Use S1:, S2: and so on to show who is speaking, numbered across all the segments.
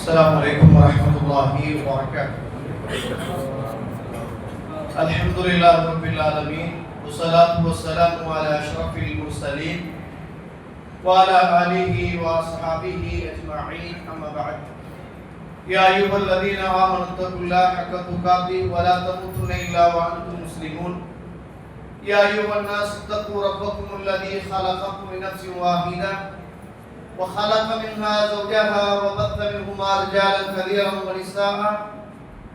S1: السلام عليكم ورحمة الله وبركاته. الحمد لله رب العالمين والصلاة والسلام على أشرف المرسلين وعلى آله وأصحابه أجمعين أما بعد. يا أيها الذين آمنوا اتقوا الله حق تقاته ولا تموتن إلا وأنتم مسلمون. يا أيها الناس اتقوا ربكم الذي خلقكم من نفس واحدة وخلق منها زوجها وبث منهما رجالا كثيرا ونساء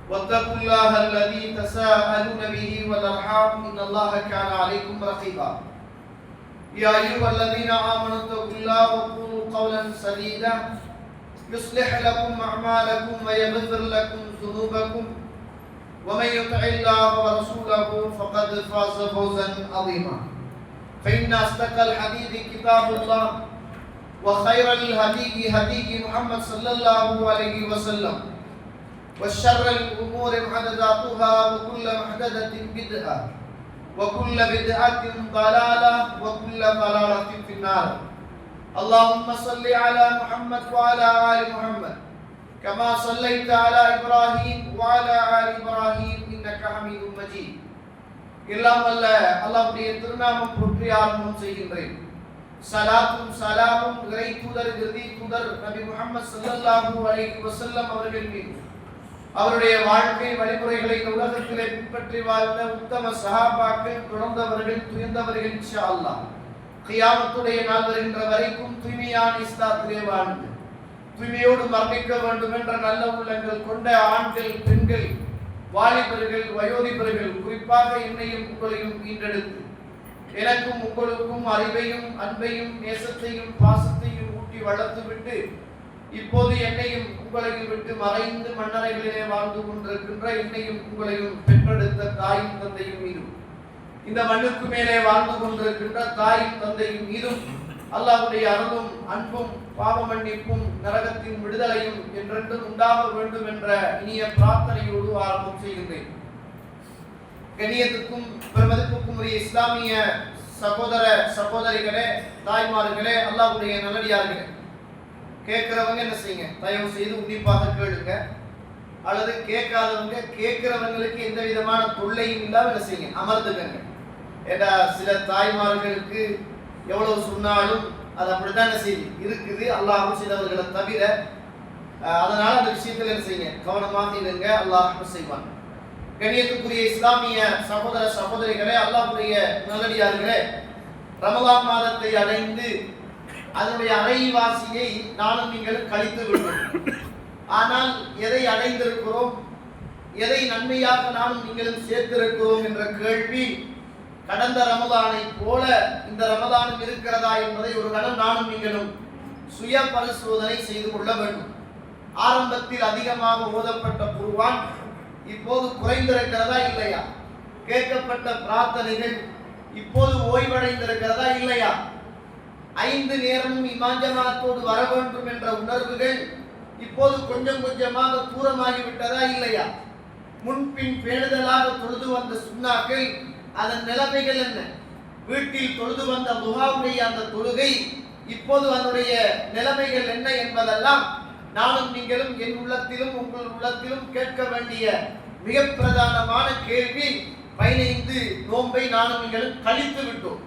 S1: واتقوا الله الذي تساءلون به والأرحام إن الله كان عليكم رقيبا. يا أيها الذين آمنوا اتقوا الله وقولوا قولا سديدا يصلح لكم أعمالكم ويغفر لكم ذنوبكم ومن يطع الله ورسوله فقد فاز فوزا عظيما. فإن أصدق الحديث كتاب الله وخير الهدي هدي محمد صلى الله عليه وسلم وشر الأمور محدثاتها وكل محدثة بدعة وكل بدعة ضلالة وكل ضلالة في النار. اللهم صل على محمد وعلى آل محمد كما صليت على إبراهيم وعلى آل إبراهيم إنك حميد مجيد. எல்லாம் வல்ல அல்லாஹ்வுடைய திருநாமம் போற்றி ஆரம்பம் செய்கின்றேன். சலாத்தும் சலாமும் இறை தூதர் இறுதி தூதர் நபி முஹம்மது ஸல்லல்லாஹு அலைஹி வஸல்லம் அவர்கள் மீது அவருடைய வாழ்க்கை வழிமுறைகளை உலகத்திலே பின்பற்றி வாழ்ந்த உத்தம சஹாபாக்கள் தொடர்ந்தவர்கள் துயர்ந்தவர்கள் இன்ஷா அல்லாஹ் கியாமத்துடைய நாள் வருகின்ற வரைக்கும் தூய்மையான இஸ்லாத்திலே வாழ்ந்து தூய்மையோடு மரணிக்க வேண்டும் என்ற நல்ல உள்ளங்கள் கொண்ட ஆண்கள் பெண்கள் வாலிபர்கள் வயோதிபர்கள் குறிப்பாக என்னையும் உங்களையும் ஈன்றெடுத்து எனக்கும் உங்களுக்கும் அறிவையும் அன்பையும் நேசத்தையும் பாசத்தையும் ஊட்டி வளர்த்துவிட்டு இப்போது என்னையும் உங்களையும் விட்டு மறைந்து மன்னரைகளிலே வாழ்ந்து கொண்டிருக்கின்ற என்னையும் உங்களையும் பெற்றெடுத்த தாயும் தந்தையும் மீதும் இந்த மண்ணுக்கு மேலே வாழ்ந்து கொண்டிருக்கின்ற தாயும் தந்தையும் மீதும் அல்லாஹ்வுடைய அருளும் அன்பும் பாவ மன்னிப்பும் நரகத்தின் விடுதலையும் என்றென்றும் உண்டாக வேண்டும் என்ற இனிய பிரார்த்தனையோடு ஆரம்பம் செய்கின்றேன். கண்ணியத்துக்கும் பெருமதிப்புக்கும் உரிய இஸ்லாமிய சகோதர சகோதரிகளே, தாய்மார்களே, அல்லாஹ்வுடைய நல்லடியார்களே, கேட்கிறவங்க என்ன செய்யுங்க, தயவு செய்து உன்னிப்பாக கேளுங்க. அல்லது கேட்காதவங்க கேட்கிறவங்களுக்கு எந்த விதமான தொல்லையும் இல்லாம என்ன செய்யுங்க, அமர்ந்துக்கங்க. ஏன்னா சில தாய்மார்களுக்கு எவ்வளவு சொன்னாலும் அது அப்படித்தான் என்ன செய்யுது இருக்குது, அல்லாஹ் சிலவர்களை தவிர. அதனால அந்த விஷயத்துல என்ன செய்யுங்க, கவனமாக இருங்க, அல்லாஹ் செய்வான். கண்ணியத்துக்குரிய இஸ்லாமிய சகோதர சகோதரிகளே, அல்லாஹ்வுடைய நல்லடியார்களே, ரமலான் மாதத்தை அடைந்து அதனுடைய அரைவாசியை நானும் நீங்களும் கழித்து விட்டோம். ஆனால் எதை அடைந்திருக்கிறோம், எதை நன்மையாக நானும் நீங்களும் சேர்த்திருக்கிறோம் என்ற கேள்வி கடந்த ரமலானை போல இந்த ரமலானும் இருக்கிறதா என்பதை ஒரு கணம் நானும் நீங்களும் சுய பரிசோதனை செய்து கொள்ள வேண்டும். ஆரம்பத்தில் அதிகமாக ஓதப்பட்ட குர்ஆன் இப்போது குறைந்திருக்கிறதா இல்லையா? கேட்கப்பட்ட பிரார்த்தனைகள் இப்போது ஓய்வடைந்திருக்கிறதா இல்லையா? 5 நேரமும் இமாம் ஜமாஅத்தோடு வர வேண்டும் என்ற உணர்வுகள் இப்போது கொஞ்சம் கொஞ்சமாக தூரமாகிவிட்டதா இல்லையா? முன்பின் பேணுதலாக தொழுது வந்த சுன்னாக்கள் அதன் நிலைமைகள் என்ன? வீட்டில் தொழுது வந்த துஹாவுடைய அந்த தொழுகை இப்போது அதனுடைய நிலைமைகள் என்ன என்பதெல்லாம் நானும் நீங்களும் என் உள்ளத்திலும் உங்கள் உள்ளத்திலும் கேட்க வேண்டிய மிக பிரதானமான கேள்வி. 15 நோன்பை நானும் நீங்களும் கழித்து விட்டோம்.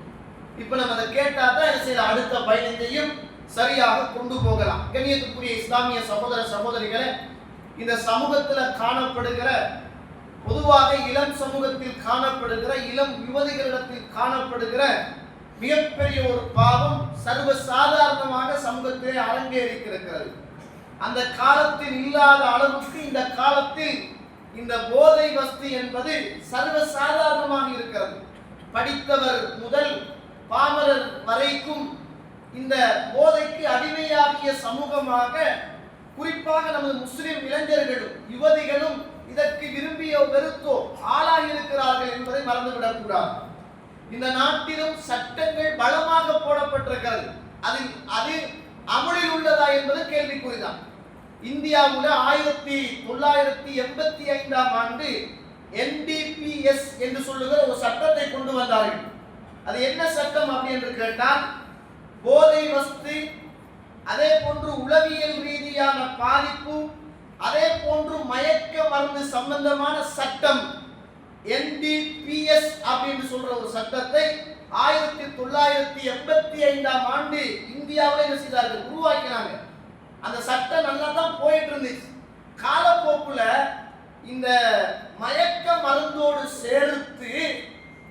S1: இப்ப நம்ம அதை கேட்டாதான் சில அடுத்த 15ஐயும் சரியாக கொண்டு போகலாம். கண்ணியத்துக்குரிய இஸ்லாமிய சகோதர சகோதரிகளே, இந்த சமூகத்தில் காணப்படுகிற, பொதுவாக இளம் சமூகத்தில் காணப்படுகிற, இளம் யுவதிகளிடத்தில் காணப்படுகிற மிகப்பெரிய ஒரு பாவம் சர்வ சாதாரணமாக சமூகத்திலே அரங்கேறிக்கிறது. அந்த காலத்தில் இல்லாத அளவுக்கு இந்த காலத்தில் இந்த போதை வஸ்து என்பது சர்வ சாதாரணமாக இருக்கிறது. படித்தவர் முதல் பாமரர் வரைக்கும் இந்த போதைக்கு அடிமையாகிய சமூகமாக குறிப்பாக நமது முஸ்லிம் இளைஞர்களும் யுவதிகளும் இதற்கு விரும்பியோ வெறுத்தோ ஆளாகி இருக்கிறார்கள் என்பதை மறந்துவிடக் கூடாது. இந்த நாட்டிலும் சட்டங்கள் பலமாக போடப்பட்டிருக்கிறது. அது அமலில் உள்ளதா என்பது கேள்விக்குறிதான். இந்தியாவில் 1985ஆம் ஆண்டு NDPS என்று சொல்லுகிற ஒரு சட்டத்தை கொண்டு வந்தார்கள். அது என்ன சட்டம் அப்படி என்று கேட்டால், போதை வஸ்து அதே போன்று உளவியல் ரீதியான பாதிப்பு, அதே போன்று மயக்க மருந்து சம்பந்தமான சட்டம் NDPS அப்படின்னு சொல்ற ஒரு சட்டத்தை 1985ஆம் ஆண்டு இந்தியாவில் என்ன செய்தார்கள், உருவாக்கினாங்க. அந்த சட்டம் நல்லா தான் போயிட்டு இருந்துச்சு. காலப்போக்குல இந்த மயக்க மருந்தோடு சேர்த்து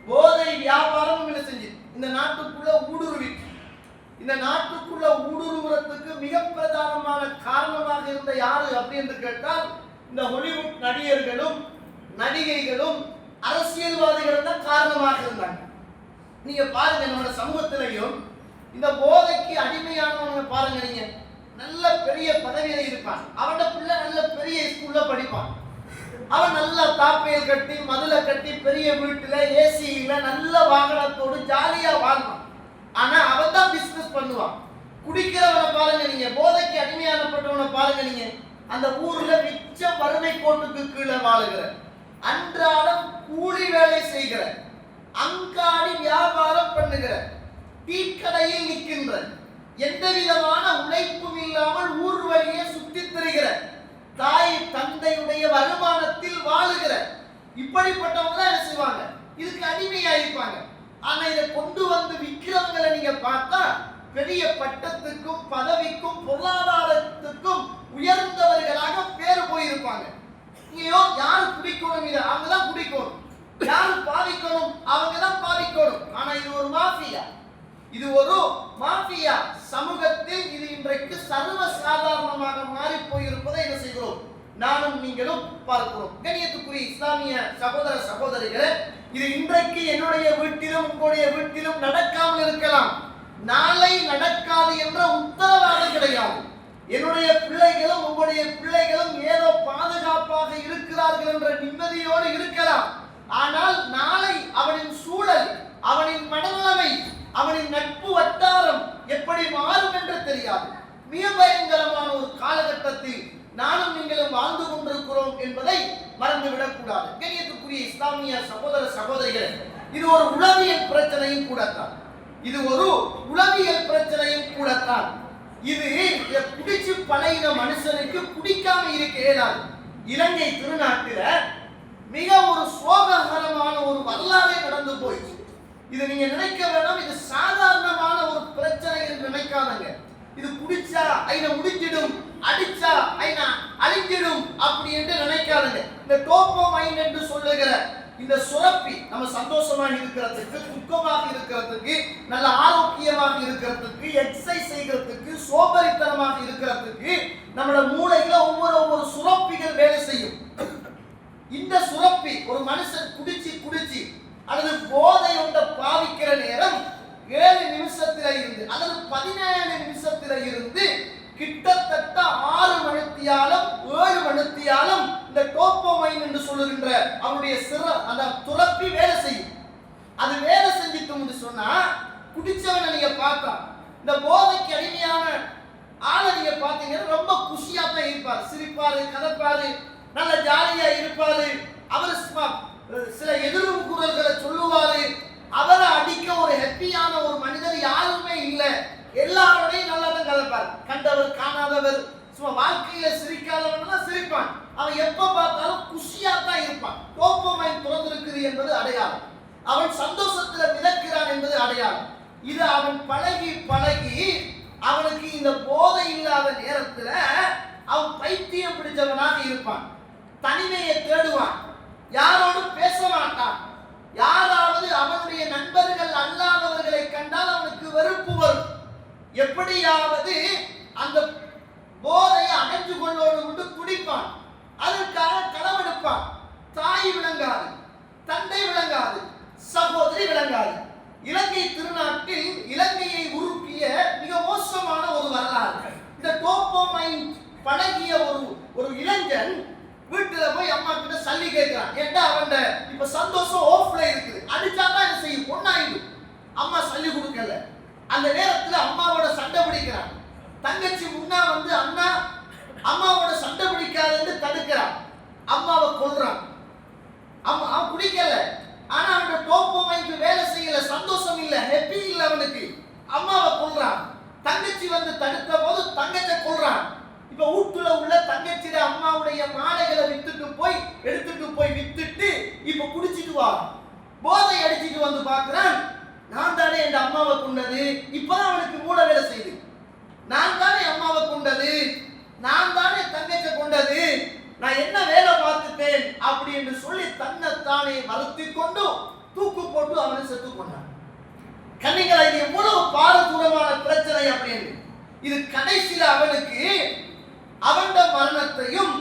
S1: போதை வியாபாரம் என்ன செஞ்சு இந்த நாட்டுக்குள்ள ஊடுருவி, இந்த நாட்டுக்குள்ள ஊடுருவறதுக்கு மிக பிரதானமான காரணமாக இருந்த யாரு அப்படின்னு கேட்டால் இந்த ஹாலிவுட் நடிகர்களும் நடிகைகளும் அரசியல்வாதிகளும் தான் காரணமாக இருந்தாங்க. நீங்க பாருங்க, நம்ம சமூகத்திலையும் இந்த போதைக்கு அடிமையானவங்க பாருங்க, நீங்க நல்ல பெரிய பதவியில இருப்பான், அவனோட பிள்ளை நல்ல பெரிய ஸ்கூல்ல படிப்பான், அவன் நல்ல தாப்பையில் கட்டி மதுல கட்டி பெரிய வீட்டுல ஏசியில நல்ல வாகனத்தோடு ஜாலியா வாழ்வான். ஆனா அவன் தான் பிசினஸ் பண்ணுவான். குடிக்கிறவனை பாருங்க நீங்க, போதைக்கு அடிமையானப்பட்டவனை பாருங்க நீங்க, அந்த ஊர்ல மிச்ச வறுமை கோட்டுக்கு கீழே வாழுகிற, அன்றாடம் கூலி வேலை செய்கிற, அங்காடி வியாபாரம் பண்ணுகிற, டீக்கடையில் நிற்கின்ற, எந்த விதமான உழைப்பும் இல்லாமல் ஊர் வழியே சுற்றி திரிகிற, தாய் தந்தையுடைய வருமானத்தில் வாழுகிற இப்படிப்பட்டவங்க தான் என்ன செய்வாங்க, இதுக்கு அடிமையாயிருப்பாங்க. ஆனா இதை கொண்டு வந்து விற்கிறவங்களை நீங்க பார்த்தா பெரிய பட்டத்துக்கும் பதவிக்கும் பொருளாதாரத்துக்கும் உயர்ந்தவர்களாக பேர் போயிருப்பாங்க. யாரு குடிக்கணும், இதை அவங்க தான் குடிக்கணும், யாரு பாதிக்கணும் அவங்க தான் பாதிக்கணும். ஆனா இது ஒரு மாஃபியா, இது ஒரு மாஃபியா. சமூகத்தில் இது இன்றைக்கு சர்வ சாதாரணமாக மாறி போயிருப்பதை என்ன செய்கிறோம், நானும் நீங்களும் பார்க்கிறோம். கண்ணியத்துக்குரிய இஸ்லாமிய சகோதர சகோதரிகளே, இது இன்றைக்கு என்னுடைய வீட்டிலும் உங்களுடைய வீட்டிலும் நடக்காமல் இருக்கலாம், நாளை நடக்காது என்ற உத்தரவாதம் கிடையாது. என்னுடைய பிள்ளைகளும் உங்களுடைய பிள்ளைகளும் ஏதோ பாதுகாப்பாக இருக்கிறார்கள் என்ற நிம்மதியோடு இருக்கலாம். ஆனால் நாளை அவனின் சூழல், அவனின் மனநிலைமை, அவனின் நட்பு வட்டாரம் எப்படி மாறும் என்று தெரியாது. மிக பயங்கரமான ஒரு காலகட்டத்தில் நானும் நீங்களும் வாழ்ந்து கொண்டிருக்கிறோம் என்பதை மறந்துவிடக் கூடாது. கண்ணியத்துக்குரிய இஸ்லாமிய சகோதர சகோதரிகள், இது ஒரு உளவியல் பிரச்சனையும் கூடத்தான், இது ஒரு உளவியல் பிரச்சனையும் கூடத்தான். இது குடிச்சு பழகின மனுஷனுக்கு குடிக்காம இருக்க இயலாது. இலங்கை திருநாட்டில மிக ஒரு சோககரமான ஒரு வரலாறு நடந்து போயிடுச்சு. இது நீங்க நினைக்க வேண்டாம், இது சாதாரணமான ஒரு பிரச்சனை என்று நினைக்காதங்க. இது குடிச்சா ஐன முடிஞ்சிடும், அடிச்சா ஐன அழிஞ்சிடும் அப்படி என்று நினைக்காதங்க. இந்த டோபமைன் என்று சொல்லுகிற இந்த சுரப்பி நம்ம சந்தோஷமாக இருக்கிறதுக்கு, துக்கமாக இருக்கிறதுக்கு, நல்ல ஆரோக்கியமாக இருக்கிறதுக்கு, எக்ஸசைஸ் செய்கிறதுக்கு, சோபரித்தனமாக இருக்கிறதுக்கு நம்மளோட மூளையில ஒவ்வொரு சுரப்பிகள் வேலை செய்யும். இந்த சுரப்பி ஒரு மனுஷன் குடிச்சு அல்லது போதை ஒன்ற பாவிக்கிற நேரம் 7 நிமிஷத்துல இருந்து அல்லது 17 நிமிஷத்துல இருந்து கிட்டத்தட்ட 6 மணித்தியாலம் 7 மணித்தியாலம் இந்த டோபமைன் என்று சொல்லுகின்ற அவருடைய அந்த துரப்பி வேலை செய்யும். அது வேலை செஞ்சிட்டு சொன்னா குடிச்சவனை நீங்க பார்த்தா, இந்த போதைக்கு அடிமையான ஆளை நீங்க பார்த்தீங்கன்னா ரொம்ப குஷியா தான் இருப்பார், சிரிப்பாரு, கதப்பாரு, நல்ல ஜாலியா இருப்பாரு. அவர் சில எதிர்ப்பு குரல்களை சொல்லுவாரு. அவரை அடிக்க ஒரு ஹெப்பியான ஒரு மனிதர் யாருமே இல்லை. எல்லாரோடையும் நல்லா தான் கலப்பார். கண்டவர் காணாதவர், சும்மா வாழ்க்கையில சிரிக்காதவன் சிரிப்பான். அவன் எப்ப பார்த்தாலும் குஷியா தான் இருப்பான். டோபமைன் திறந்திருக்குது என்பது அடையாளம். அவன் சந்தோஷத்துல மிதக்கிறான் என்பது அடையாளம். இது அவன் பழகி அவனுக்கு இந்த போதை இல்லாத நேரத்துல அவன் பைத்தியம் பிடிச்சவனாக இருப்பான். தனிமையை தேடுவான், யாரோடும் பேச மாட்டான். யாராவது அவனுடைய நண்பர்கள் அல்லாதவர்களை கண்டால் அவனுக்கு வெறுப்பு வரும். எப்படியாவது அந்த போதையை அடைஞ்சு கொள்ளோடு துடிப்பான். அதற்காக களவெடுப்பான். தாய் விளங்காது, தந்தை விளங்காது, சகோதரி விளங்காது. இலங்கை திருநாட்டில் இலங்கையை உருப்பிய மிக மோசமான ஒரு வரலாறு. இந்த டோபமைன் பழகிய ஒரு இளைஞன் வீட்டுல போய் அம்மா கிட்ட சல்லி கேட்கிறான். ஏட்டா அவன் இப்ப சந்தோஷம் ஆஃப்ல இருக்குது, அடிச்சாதான் என்ன செய்யும், பொண்ணாயிடும். அம்மா சல்லி கொடுக்கல. அந்த நேரத்துல அம்மாவோட சண்டை பிடிக்கிறான். தங்கச்சி முன்னா வந்து அண்ணா அம்மாவோட சண்டை பிடிக்காதுன்னு தடுக்கிறான். அம்மாவை கொல்றான். அவன் குடிக்கல, ஆனா அவனோட டோபமைனுக்கு வேலை செய்யல, சந்தோஷம் இல்ல, ஹெப்பி இல்ல அவனுக்கு. அம்மாவை கொல்றான். தங்கச்சி வந்து தடுத்த போது தங்கச்சை கொள்றான். இப்ப வீட்டுல உள்ள தங்கச்சியில அம்மாவுடைய மாலைகளை எடுத்துட்டு போய் வித்துட்டு இப்ப குடிச்சிட்டு வா, போதை அடிச்சிட்டு வந்து பாக்குறான். நான் தானே என் அம்மாவை கொண்டது, இப்பதான் அவனுக்கு மூட வேலை செய்யுது. நான் தானே அம்மாவை கொண்டது, நான் தானே தங்கச்சை கொண்டது, நான் என்ன வேலை பார்த்துட்டேன் அப்படி என்று சொல்லி தன்னைத்தானே வருத்தி கொண்டு தூக்கு போட்டு அவனை செத்து கொண்டான். கண்ணிங்களா, இது எவ்வளவு பாரதூரமான பிரச்சனை அப்படின்னு. இது கடைசியில அவனுக்கு அவன் மரணத்தையும்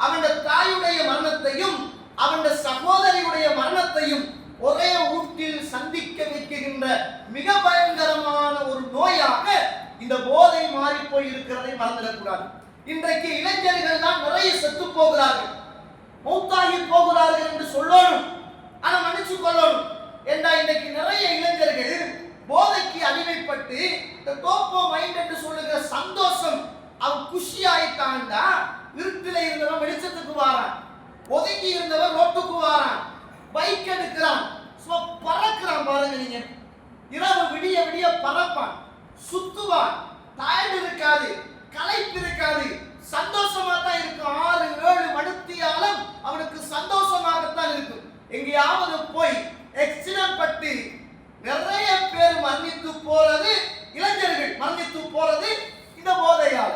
S1: அவன் தாயுடைய மரணத்தையும் அவன் சகோதரியுடைய மரணத்தையும் ஒரே வீட்டில் சந்திக்க வைக்கின்ற மிக பயங்கரமான ஒரு நோயாக இந்த போதை மாறி போய் இருக்கிறதை மறந்துடக்கூடாது. இன்றைக்கு இளைஞர்கள் தான் நிறைய செத்து போகிறார்கள், மௌத்தாகி போகிறார்கள் என்று சொல்லணும். ஆனா மன்னிச்சு கொள்ளணும், ஏண்டா இன்றைக்கு நிறைய இளைஞர்கள் போதைக்கு அடிமைப்பட்டு இந்த டோப்போ மைண்ட் என்று சொல்லுகிற சந்தோஷம் அவன் குஷி ஆயிட்டான்டா. இருட்டில இருந்தவன் வெளிச்சத்துக்கு வாரான், ஒதுங்கி இருந்தவன் ரோட்டுக்கு வாரான், பைக் எடுக்கிறான், பறக்கிறான். பாருங்க நீங்க, இரவு விடிய விடிய பறப்பான், சுத்துவான், டயர்ட் இருக்காது, களைப்பு இருக்காது, சந்தோஷமா தான் இருக்கும். 6-7 மணித்தியாலம் அவனுக்கு சந்தோஷமாகத்தான் இருக்கும். எங்கேயாவது போய் ஆக்சிடென்ட் பட்டு நிறைய பேர் மரணித்து போறது, இளைஞர்கள் மரணித்து போறது இந்த போதையால.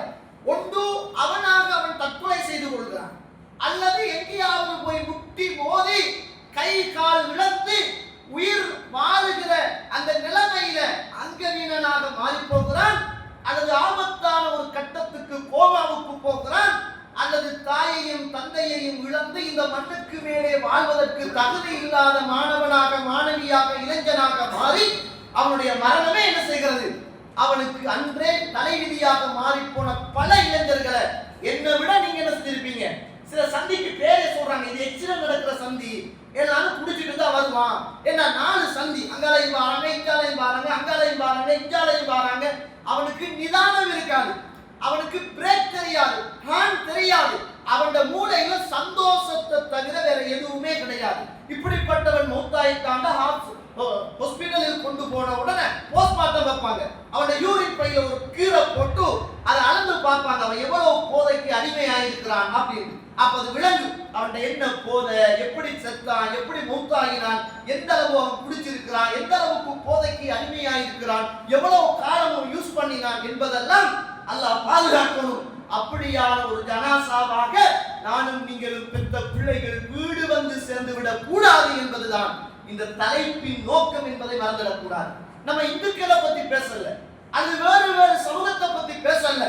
S1: ஒன்று அவனாக அவன் தற்கொலை செய்து கொள்கிறான், அல்லது எங்கேயாவது போய் முட்டி மோதி கை கால் இழந்து உயிர் வாழுகிற அந்த நிலைமையில அங்கவீனனாக மாறி போகிறான், அல்லது ஆபத்தான ஒரு கட்டத்துக்கு கோமாவுக்கு போகிறான், அல்லது தாயையும் தந்தையையும் இழந்து இந்த மண்ணுக்கு மேலே வாழ்வதற்கு தகுதி இல்லாத மாணவனாக மாணவியாக இளைஞனாக மாறி அவனுடைய மரணமே என்ன செய்கிறது, அவனுக்கு அன்றே தலைவிதியாக மாறி போன பல இளைஞர்களை என்னை விட நீங்க என்ன செஞ்சிருப்பீங்க. சில சந்திக்கு பேரே சொல்றாங்க, இது எக்ஸிடென்ட் நடக்கிற சந்தி, எல்லாரும் குடிச்சிட்டு தான் வருவான். ஏன்னா 4 சந்தி, அங்காலையும் பாருங்க, இங்காலையும் பாருங்க, அங்காலையும் பாருங்க, இங்காலையும் பாருங்க. அவனுக்கு நிதானம் இருக்காது, அவனுக்கு பிரேக் தெரியாது, ஹார்ன் தெரியாது, அவனோட மூளையில சந்தோஷத்தை தவிர வேற எதுவுமே கிடையாது. இப்படிப்பட்டவன் மௌத்தாயிட்டாண்ட ஹாஸ்பிட்டலில் கொண்டு போன உடனே போஸ்ட்மார்ட்டம் வைப்பாங்க. அவனோட யூரின் பையில ஒரு கீரை போட்டு அதை அளந்து பார்ப்பாங்க, அவன் எவ்வளவு போதைக்கு அடிமையாயிருக்கிறான் அப்படின்னு. அப்ப அது விளங்கு அவன் என்ன போதை, எப்படி செத்தான், எப்படி மௌத்தாகினான், எந்த அளவு அவன் குடிச்சிருக்கிறான், எந்த அளவுக்கு போதைக்கு அடிமையாயிருக்கிறான், எவ்வளவு காலம் யூஸ் பண்ணினான் என்பதெல்லாம் அல்லாஹ் பாதுகாக்கணும். அப்படியான ஒரு ஜனாசாவாக நானும் நீங்களும் பெற்ற பிள்ளைகள் வீடு வந்து சேர்ந்து விடக் கூடாது என்பதுதான் இந்த தலைப்பின் நோக்கம் என்பதை மறந்துடக்கூடாது. நம்ம இந்துக்களை பத்தி பேசல, அது வேறு வேறு சமூகத்தை பத்தி பேசல.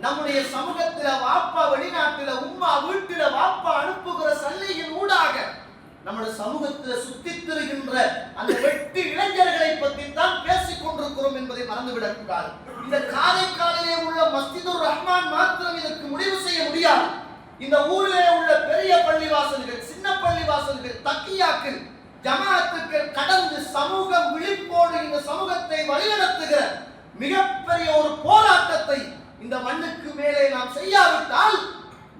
S1: நம்முடைய சமூகத்தில வாப்பா வெளிநாட்டில உம்மா வீட்டில வாப்பா அனுப்புகிற சல்லியின் ஊடாக நம்முடைய சமூகத்தில சுத்தி திரிகின்ற அந்த 8 இளைஞர்களை பற்றி தான் பேசிக் கொண்டிருக்கிறோம் என்பதை மறந்துவிடக் கூடாது. இந்த காரைக்காலிலே உள்ள மஸ்ஜிதுர் ரஹ்மான் மாத்திரம் இதற்கு முடிவு செய்ய முடியாது. இந்த ஊரிலே உள்ள பெரிய பள்ளிவாசல்கள், சின்ன பள்ளிவாசல்கள், தக்கியாக்கள், ஜமாத்துக்கள் கடந்து சமூகம் விழிப்போடு இந்த சமூகத்தை வழிநடத்துகிற மிகப்பெரிய ஒரு போராட்டத்தை இந்த மண்ணுக்கு மேலே நாம் செய்யாவிட்டால்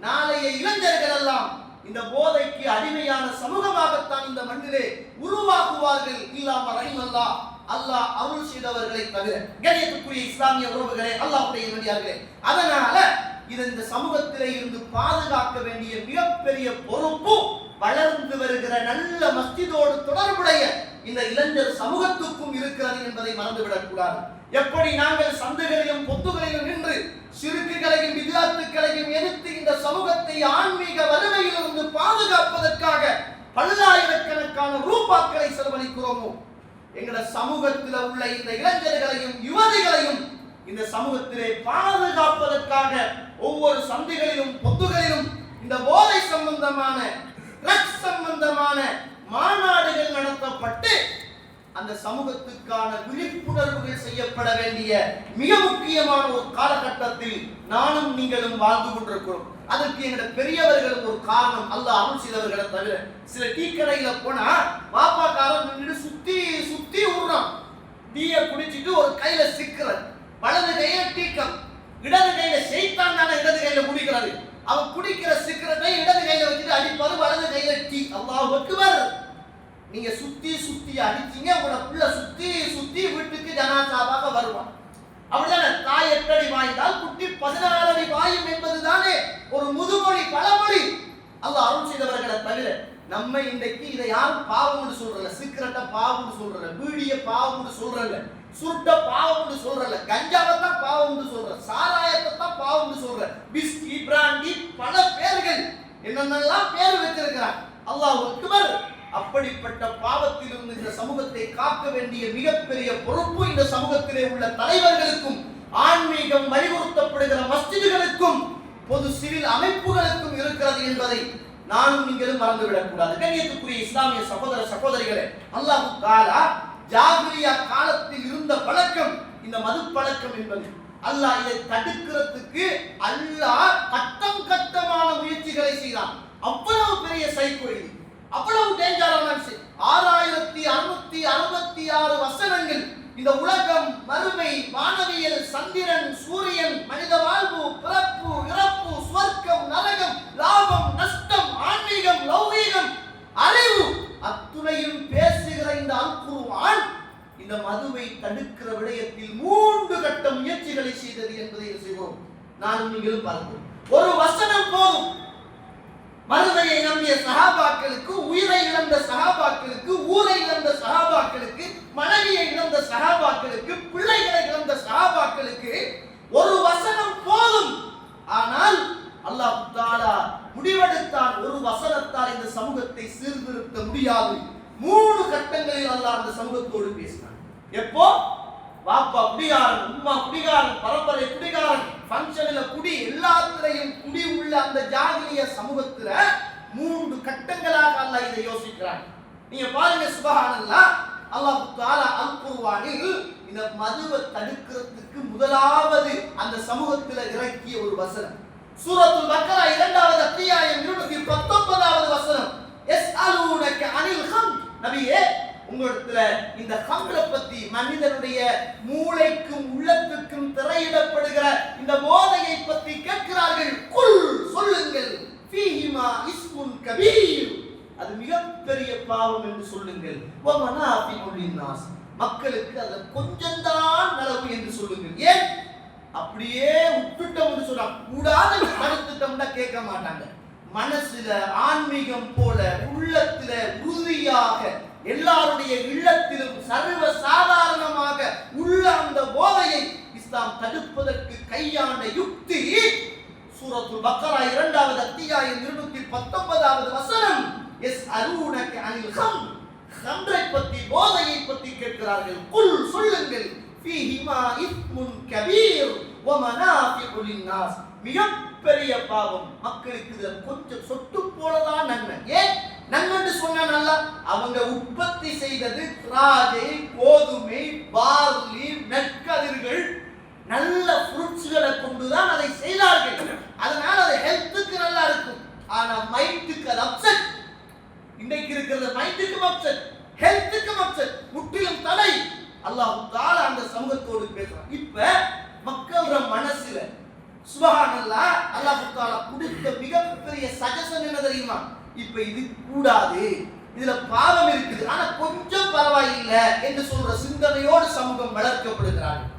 S1: நாளைய இளைஞர்கள் எல்லாம் இந்த போதைக்கு அடிமையான சமூகமாகத்தான் இந்த மண்ணிலே உருவாக்குவார்கள். இல்லாம ரஹிமல்லாஹ், அல்லாஹ் அருள் செய்தவர்களை தவிர. கண்ணியத்துக்குரிய இஸ்லாமிய உறவுகளே, அல்லாஹ்வுடைய நல்லடியார்களே, அதனால இந்த சமூகத்திலே இருந்து பாதுகாக்க வேண்டிய மிகப்பெரிய பொறுப்பு வளர்ந்து வருகிற நல்ல மஸ்ஜிதோடு தொடர்புடைய இந்த இளைஞர் சமூகத்துக்கும் இருக்கிறது என்பதை மறந்துவிடக் கூடாது. எப்படி நாங்கள் சந்துகளிலும் பொத்துகளிலும் நின்று சிறுக்குகளையும் விதியாத்துக்களையும் எதிர்த்து இந்த சமூகத்தை ஆன்மீக வறுமையிலிருந்து பாதுகாப்பதற்காக பல்லாயிரக்கணக்கான ரூபாக்களை செலவழிக்கிறோமோ, எங்கள சமூகத்தில் உள்ள இந்த இளைஞர்களையும் யுவதிகளையும் இந்த சமூகத்திலே பாதுகாப்பதற்காக ஒவ்வொரு சந்தைகளிலும் பொத்துகளிலும் இந்த போதை சம்பந்தமான ட்ரக்ஸ் சம்பந்தமான மாநாடுகள் நடத்தப்பட்டு அந்த சமூகத்துக்கான விழிப்புணர்வுகள் செய்யப்பட வேண்டிய மிக முக்கியமான ஒரு காலகட்டத்தில் நானும் நீங்களும் வாழ்ந்து கொண்டிருக்கிறோம். அதற்கு எங்களோட பெரியவர்களும் ஒரு காரணம், அல்லாஹ் அருள் செய்தவர்களை தவிர. சில டீ கடையில போனா வாப்பாக்காரன் நின்று சுத்தி சுத்தி விடுறான், டீய குடிச்சிட்டு ஒரு கையில சிக்கிறது, வலது கையில டீ கப், இடது கையில செய்தான் தானே இடது கையில குடிக்கிறது. அவன் குடிக்கிற சிக்கரத்தை இடது கையில வச்சுட்டு அடிப்பாரு, வலது கையில டீ. அல்லாஹ் அக்பர். நீங்க சுத்தி சுத்தி அடிச்சீங்க, உங்களோட புள்ள சுத்தி சுத்தி வீட்டுக்கு ஜனாசாவாக வருவான். அப்படிதானே? தாய் 8 அடி பாய்ந்தால் குட்டி 16 அடி பாயும் என்பதுதானே ஒரு முதுமொழி, பழமொழி. அல்லாஹ் அருள் செய்தவர்களை தவிர நம்ம இன்றைக்கு இதை யாரும் பாவம்னு சொல்றல, சிகரெட்டை பாவம்னு சொல்றல, பீடிய பாவம்னு சொல்றல, சுருட்ட பாவம்னு சொல்றல, கஞ்சாவை தான் பாவம்னு சொல்ற, சாராயத்தை தான் பாவம்னு சொல்ற, பிஸ்கி, பிராண்டி, பல பேர்கள் என்னென்னலாம் பேர் வச்சிருக்கிறான். அல்லாஹ் அக்பர். அப்படிப்பட்ட பாவத்திலிருந்து இந்த சமூகத்தை காக்க வேண்டிய மிகப்பெரிய பொறுப்பு இந்த சமூகத்திலே உள்ள தலைவர்களுக்கும், ஆன்மீகம் வலியுறுத்தப்படுகிற மஸ்ஜிதுகளுக்கும், பொது சிவில் அமைப்புகளுக்கும் இருக்கிறது என்பதை நானும் நீங்களும் மறந்துவிடக் கூடாது. கண்ணியத்துக்குரிய இஸ்லாமிய சகோதர சகோதரிகளே, அல்லாஹ் தஆலா ஜாஹிலியா காலத்தில் இருந்த பழக்கம் இந்த மது பழக்கம் என்பது. அல்லாஹ் இதை தடுக்கிறதுக்கு அல்லாஹ் கட்டம் கட்டமான முயற்சிகளை செய்தான். அவ்வளவு பெரிய சைக்கோ இது, அவ்வளவு டேஞ்சரான விஷயம். 6666 வசனங்கள். இந்த உலகம், மறுமை, வானவியல், சந்திரன், சூரியன், மனித வாழ்வு, பிறப்பு, இறப்பு, சுவர்க்கம், நரகம், லாபம், நஷ்டம், ஆன்மீகம், லௌகீகம், அறிவு அத்துணையும் பேசுகிற இந்த அல் குர்ஆன் இந்த மதுவை தடுக்கிற விடயத்தில் 3 கட்ட முயற்சிகளை செய்தது என்பதை செய்வோம். நானும் நீங்களும் பார்ப்போம். ஒரு வசனம் போதும். மறுமையை நம்பிய சஹாபாக்களுக்கு, உயிரை இழந்த சஹாபாக்களுக்கு, ஊரை இழந்த சஹாபாக்களுக்கு, மனைவியை இழந்த சஹாபாக்களுக்கு, பிள்ளைகளை இழந்த சஹாபாக்களுக்கு ஒரு வசனம் போதும். ஆனால் அல்லாஹ் தஆலா முடிவெடுத்தான், ஒரு வசனத்தால் இந்த சமூகத்தை சீர்திருத்த முடியாது. 3 கட்டங்களில் அல்லாஹ் அந்த சமூகத்தோடு பேசினான். எப்போ? வாப்பா குடிகாரன், உம்மா குடிகாரன், பரம்பரை குடிகாரன், ஃபங்க்ஷன்ல குடி, எல்லாத்திலையும் குடி உள்ள அந்த ஜாகிலிய சமூகத்துல 3 கட்டங்களாக அல்லாஹ் இதை யோசிக்கிறான். நீங்க பாருங்க, சுப்ஹானல்லாஹ். அல்லாஹ் தஆலா அல் குர்ஆனில் இந்த மதுவை தடுக்கிறதுக்கு முதலாவது அந்த சமூகத்துல இறக்கிய ஒரு வசனம் சூரத்துல் பக்ரா 2வது அத்தியாயம் 219வது வசனம். யஸ்அலூனக அனில் ஹம்ர். நபியே, உங்களிடத்துல இந்த ஹம்ரை பத்தி, மனிதனுடைய மூளைக்கும் உள்ளத்துக்கும் திரையிடப்படுகிற இந்த போதையை பத்தி கேட்கிறார்கள். குல், சொல்லுங்கள், ஃபீஹிமா இஸ்முன் கபீர், அது மிகப்பெரிய பாவம் என்று சொல்லுங்கள். வ மனாஃபிஉ லின்னாஸ், மக்களுக்கு அது கொஞ்சம் தான் நலவு என்று சொல்லுங்கள். ஏன் அப்படியே விட்டுட்டோம்னு சொல்றாங்க. கூடாது தடுத்துட்டோம்னா கேட்க மாட்டாங்க. மனசுல ஆன்மீகம் போல உள்ளத்துல உறுதியாக எல்லாருடைய இல்லத்திலும் சர்வ சாதாரணமாக உள்ள அந்த போதையை இஸ்லாம் தடுப்பதற்கு கையாண்ட யுக்தி சூரத்துல் பக்ரா 2வது அத்தியாயம் 219வது வசனம். யஸ்அலூனக அனில் ஹம்ர், ஹம்ரை பத்தி, போதையை பத்தி கேட்கிறார்கள். குல், சொல்லுங்கள், ஃபீஹிமா இஸ்முன் கபீர் வ மனாஃபிஉ லின்னாஸ், மிகப்பெரிய பாவம், மக்களுக்கு இதுல கொஞ்சம் சொட்டு போலதான் நன்மை. ஏன் நன்மை சொன்னா நல்லா? அவங்க உற்பத்தி செய்தது திராட்சை, கோதுமை, பார்லி, நெற்கதிர்கள், நல்ல ஃப்ரூட்ஸ்களை கொண்டுதான் அதை செய்தார்கள். அதனால அது ஹெல்த்துக்கு நல்லா இருக்கும். ஆனா மைண்டுக்கு அது அப்செட். இன்னைக்கு இருக்கிறது மைண்டுக்கு அப்செட், ஹெல்த்துக்கு அப்செட், முற்றிலும் தடை. அல்லாஹ் தஆலா அந்த சமூகத்தோடு பேசுறான். இப்ப மக்களோட மனசுல சுப்ஹானல்லாஹ் அல்லாஹ் தஆலா கொடுத்த மிகப்பெரிய சஜஷன் என்ன தெரியுமா? இப்ப இது கூடாது, இதுல பாவம் இருக்குது, ஆனா கொஞ்சம் பரவாயில்லை என்று சொல்ற சிந்தனையோடு சமூகம் வளர்க்கப்படுகிறார்கள்.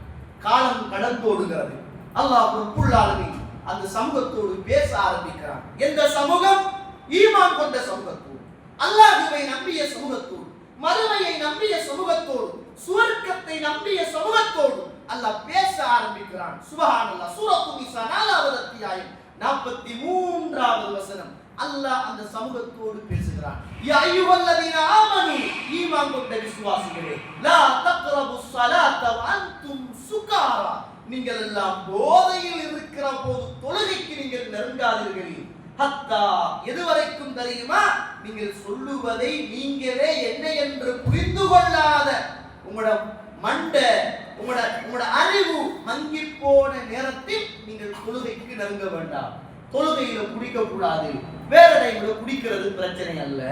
S1: காலம் கடந்தோடுகிறது. அல்லாஹ் ரப்புல் ஆலமீன் அந்த சமூகத்தோடு பேச ஆரம்பிக்கிறான். எந்த சமூகம்? ஈமான் கொண்ட சமூகத்தோடு, அல்லாஹ்வை நம்பிய சமூகத்தோடு, மறுமையை நம்பிய சமூகத்தோடு, சுவர்க்கத்தை நம்பிய சமூகத்தோடு அல்லாஹ் பேச ஆரம்பிக்கிறான். சுப்ஹானல்லாஹ். சூரத்துன் நிஸா 4வது அத்தியாயம் 43வது வசனம். அல்லாஹ் அந்த சமூகத்தோடு பேசுகிறான். யா அய்யுஹல்லதீன ஆமனு, ஈமான் கொண்ட விசுவாசிகளே, லா தக்ரபுஸ் ஸலாத்த வ அன்தும் சுகாரா, நீங்கள் எல்லாம் போதையில் இருக்கிற போது தொழுகைக்கு நீங்கள் நெருங்காதீர்கள். ஹத்தா, எதுவரைக்கும் தெரியுமா? நீங்கள் சொல்லுவதை நீங்களே என்ன என்று புரிந்து கொள்ளாத உங்களோட மண்டை, உங்களோட அறிவு மங்கி போன நேரத்தில் நீங்கள் தொழுகைக்கு நெருங்க வேண்டாம். தொழுகையில குடிக்க கூடாது, வேற டைம்ல குடிக்கிறது பிரச்சனை அல்ல.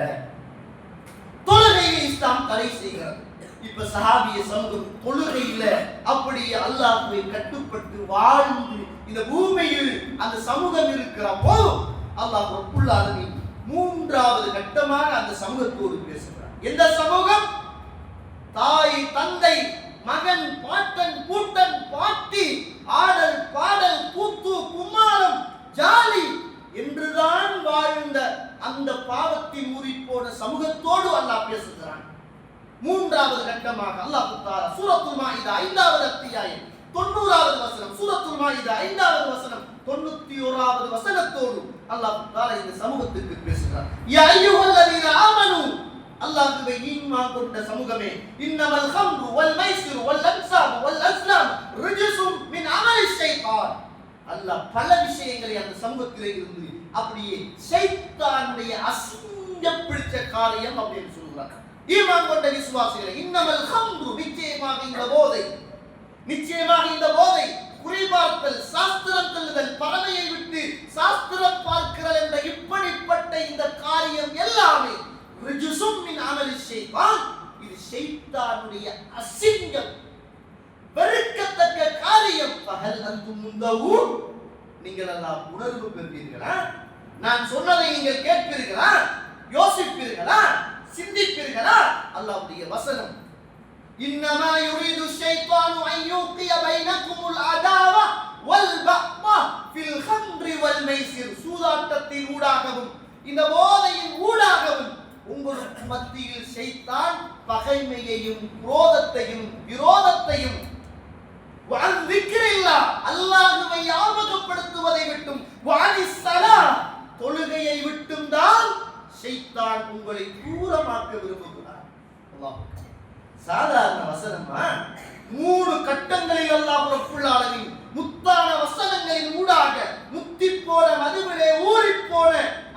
S1: தொழுகையை இஸ்லாம் தடை செய்கிறது. இப்ப சஹாபிய சமூகம் தொழுகையில அப்படி அல்லாஹ்வை கட்டுப்பட்டு வாழ்ந்து இந்த பூமியில் அந்த சமூகம் இருக்கிற போது அல்லாஹ் ரப்புல் ஆலமீன் 3வது கட்டமாக அந்த சமூகத்தோடு பேசுகிறார். எந்த சமூகம்? தாய், தந்தை, மகன், பாட்டன், பூட்டன், பாட்டி கட்டமாக அல்லாஹ் தஆலா சூரத்துல் மாஇதா 5வது அத்தியாயம் 90வது வசனம், சூரத்துல் மாஇதா 5வது வசனம் 91வது வசனத்தோடு அல்லாஹ் தஆலா இந்த சமூகத்துக்கு பேசுகிறார். யா அய்யுஹல்லதீன ஆமனு, அல்லாஹ்வை ஈமான் கொண்ட சமூகமே, இன்னமல் ஹம்ரு வல் மைசிரு வல் அன்சாபு வல் அஸ்லாம் ரிஜ்சும் மின் அமலி ஷைத்தான். அல்லாஹ் பல விஷயங்களை அந்த சமூகத்திலே இருந்து அப்படியே ஷைத்தானுடைய அசிங்கம் பிடிச்ச காரியம் அப்படின்னு சொல்றாங்க. ஈமான் கொண்ட விசுவாசிகளே, இன்னமல் ஹம்ரு, நிச்சயமாக இந்த போதை குறிபார்த்தல், சாஸ்திரம் சொல்லுதல், பறவையை விட்டு சாஸ்திரம் பார்க்கிறல் என்ற இப்படிப்பட்ட இந்த காரியம் எல்லாமே ரிஜ்சும் மின் அமலி ஷைத்தான், இது ஷைத்தானுடைய அசிங்கம், வெறுக்கத்தக்க காரியம். பஹல் அன்தும் முந்தவூன், நீங்கள் எல்லாம் உணர்வு பெறுவீர்களா? நான் சொன்னதை நீங்கள் கேட்பீர்களா? யோசிப்பீர்களா? சிந்திப்பீர்களா? அல்லாஹ்வுடைய வசனம், இன்னமா யுரீது ஷைத்தானு அன் யூகிய பைனகுமுல் அதாவா வல் பக்தா ஃபில் ஹம்ரி வல் மைசிர், சூதாட்டத்தின் ஊடாகவும் இந்த போதையின் ஊடாகவும் உங்களுக்கு மத்தியில் ஷைத்தான் பகைமையையும் குரோதத்தையும் விரோதத்தையும் அல்லாஹ்வை ஞாபகப்படுத்துவதை விட்டும் தொழுகையை விட்டும் தான் ஷைத்தான் உங்களை தூரமாக்க விரும்புகிறார். அல்லாஹ், சாதாரண வசனமா? 3 கட்டங்களில் அல்லாஹ் ரப்புல் ஆலமீன் முத்தான வசனங்களின் ஊடாக முத்தி போன மதுவிலே ஊறி போன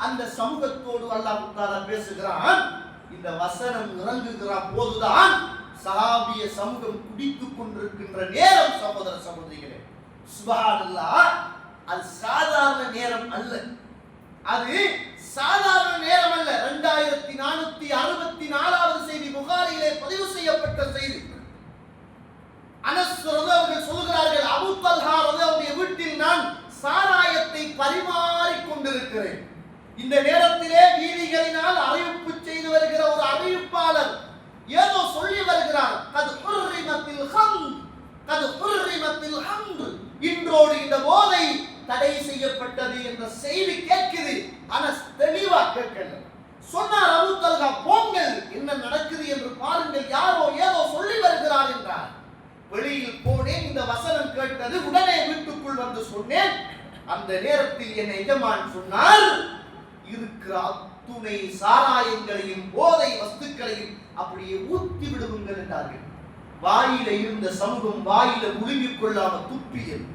S1: அந்த சமூகத்தோடு அல்லாஹ் தஆலா பேசுகிறான். இந்த வசனம் இறங்குகிற போதுதான் சஹாபிய சமூகம் குடித்துக் கொண்டிருக்கின்ற நேரம். சகோதர சகோதரிகளே, சுப்ஹானல்லாஹ், அது சாதாரண நேரம் அல்ல. அது சாதாரண நேரம் அல்ல. 2464வது செய்தி புகாரியிலே பதிவு செய்யப்பட்ட செய்தி. அனஸ் அவர்கள் சொல்கிறார்கள், அபூ தல்ஹா அவருடைய வீட்டில் நான் சாராயத்தை பரிமாறிக் கொண்டிருக்கிறேன். இந்த நேரத்திலே வீதிகளினால் அறிவிப்பு செய்து வருகிற ஒரு அறிவிப்பாளர் ஏதோ சொல்லி வருகிறார். இன்றோடு இந்த போதை தடை செய்யப்பட்டது என்ற செய்தி கேட்குது. அனஸ் தெளிவா கேட்கல. சொன்னார், அபூ தல்ஹா, போங்கள், என்ன நடக்குது என்று பாருங்கள், யாரோ ஏதோ சொல்லி வருகிறார் என்றார். வெளியில் போனேன், இந்த வசனம் கேட்டது. உடனே வீட்டுக்குள் வந்து சொன்னேன். அந்த நேரத்தில் என் எஜமான் சொன்னார், இருக்கிற அத்துணை சாராயங்களையும் போதை வஸ்துக்களையும் அப்படியே ஊத்தி விடுங்கள் என்றார்கள். வாயில இருந்த சமூகம் வாயில முழுங்கிக் கொள்ளாம துப்பியது.